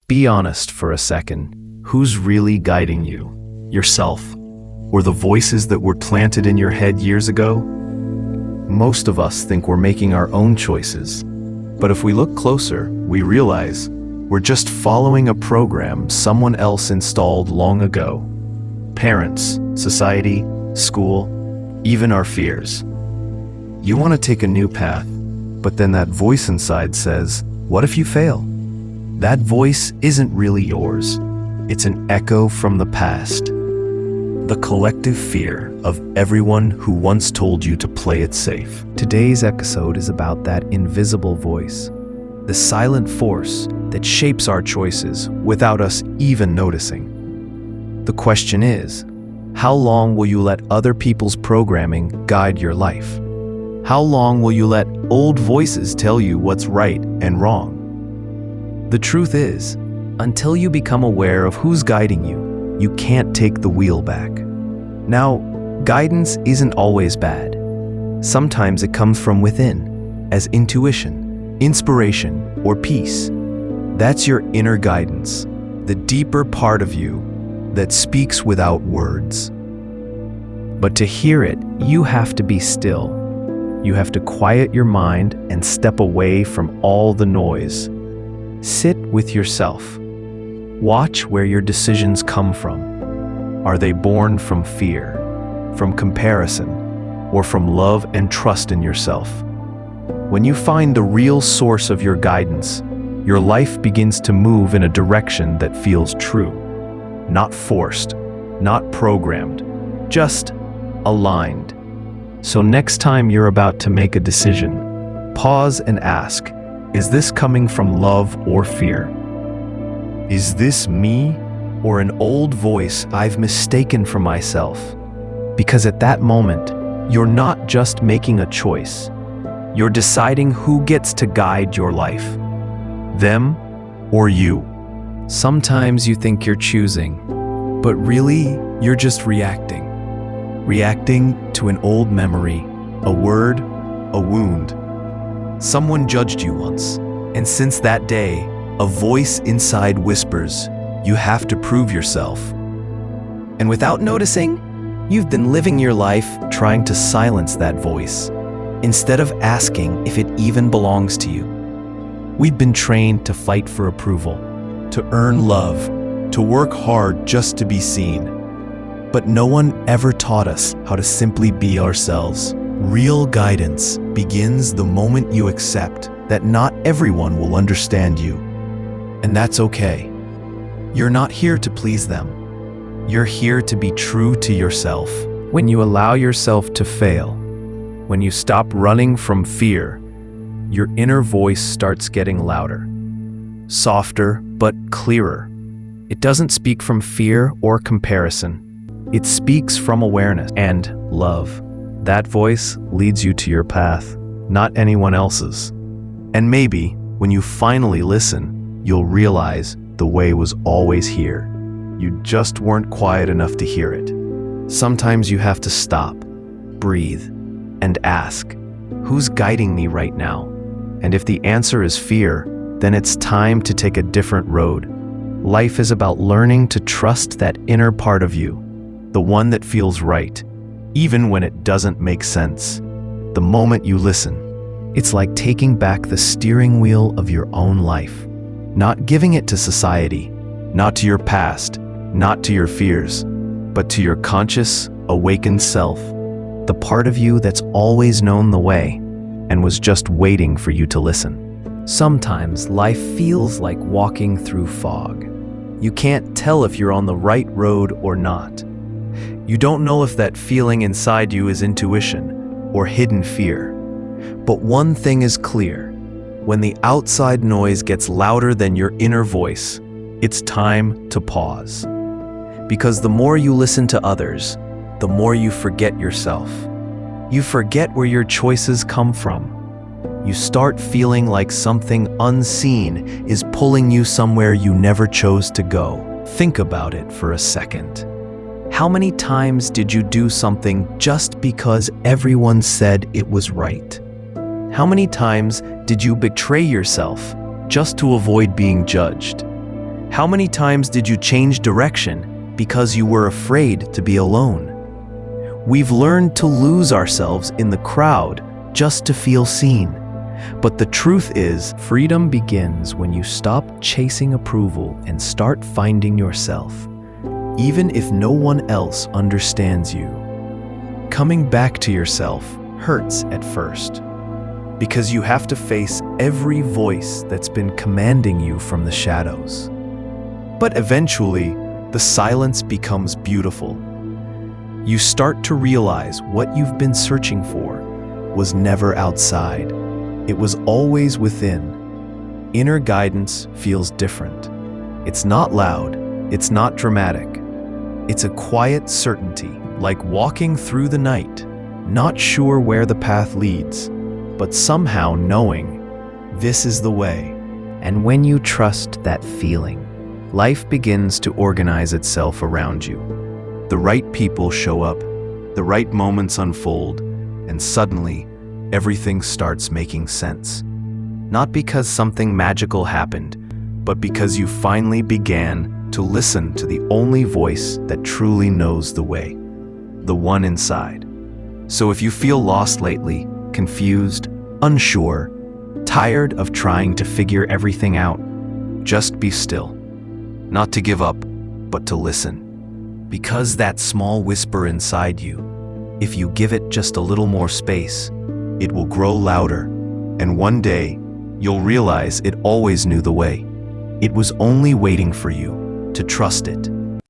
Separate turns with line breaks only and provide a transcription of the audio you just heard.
Be honest for a second. Who's really guiding you? Yourself? Or the voices that were planted in your head years ago? Most of us think we're making our own choices. But if we look closer, we realize we're just following a program someone else installed long ago. Parents, society, school, even our fears. You want to take a new path, but then that voice inside says, "What if you fail?" That voice isn't really yours. It's an echo from the past. The collective fear of everyone who once told you to play it safe. Today's episode is about that invisible voice, the silent force that shapes our choices without us even noticing. The question is, how long will you let other people's programming guide your life? How long will you let old voices tell you what's right and wrong? The truth is, until you become aware of who's guiding you, you can't take the wheel back. Now, guidance isn't always bad. Sometimes it comes from within, as intuition, inspiration, or peace. That's your inner guidance, the deeper part of you that speaks without words. But to hear it, you have to be still. You have to quiet your mind and step away from all the noise. Sit with yourself. Watch where your decisions come from. Are they born from fear, from comparison, or from love and trust in yourself? When you find the real source of your guidance, your life begins to move in a direction that feels true. Not forced, not programmed, just aligned. So next time you're about to make a decision, pause and ask, is this coming from love or fear? Is this me or an old voice I've mistaken for myself? Because at that moment, you're not just making a choice. You're deciding who gets to guide your life. Them or you. Sometimes you think you're choosing, but really you're just reacting. Reacting to an old memory, a word, a wound. Someone judged you once, and since that day, a voice inside whispers, you have to prove yourself. And without noticing, you've been living your life trying to silence that voice, instead of asking if it even belongs to you. We've been trained to fight for approval, to earn love, to work hard just to be seen. But no one ever taught us how to simply be ourselves. Real guidance begins the moment you accept that not everyone will understand you. And that's okay. You're not here to please them. You're here to be true to yourself. When you allow yourself to fail, when you stop running from fear, your inner voice starts getting louder, softer but clearer. It doesn't speak from fear or comparison. It speaks from awareness and love. That voice leads you to your path, not anyone else's. And maybe, when you finally listen, you'll realize the way was always here. You just weren't quiet enough to hear it. Sometimes you have to stop, breathe, and ask, who's guiding me right now? And if the answer is fear, then it's time to take a different road. Life is about learning to trust that inner part of you, the one that feels right, even when it doesn't make sense. The moment you listen, it's like taking back the steering wheel of your own life, not giving it to society, not to your past, not to your fears, but to your conscious, awakened self, the part of you that's always known the way and was just waiting for you to listen. Sometimes life feels like walking through fog. You can't tell if you're on the right road or not. You don't know if that feeling inside you is intuition or hidden fear. But one thing is clear. When the outside noise gets louder than your inner voice, it's time to pause. Because the more you listen to others, the more you forget yourself. You forget where your choices come from. You start feeling like something unseen is pulling you somewhere you never chose to go. Think about it for a second. How many times did you do something just because everyone said it was right? How many times did you betray yourself just to avoid being judged? How many times did you change direction because you were afraid to be alone? We've learned to lose ourselves in the crowd just to feel seen. But the truth is, freedom begins when you stop chasing approval and start finding yourself, even if no one else understands you. Coming back to yourself hurts at first, because you have to face every voice that's been commanding you from the shadows. But eventually, the silence becomes beautiful. You start to realize what you've been searching for was never outside. It was always within. Inner guidance feels different. It's not loud, it's not dramatic. It's a quiet certainty, like walking through the night, not sure where the path leads, but somehow knowing this is the way. And when you trust that feeling, life begins to organize itself around you. The right people show up, the right moments unfold, and suddenly, everything starts making sense. Not because something magical happened, but because you finally began to listen to the only voice that truly knows the way, the one inside. So if you feel lost lately, confused, unsure, tired of trying to figure everything out, just be still. Not to give up, but to listen. Because that small whisper inside you, if you give it just a little more space, it will grow louder, and one day, you'll realize it always knew the way. It was only waiting for you to trust it.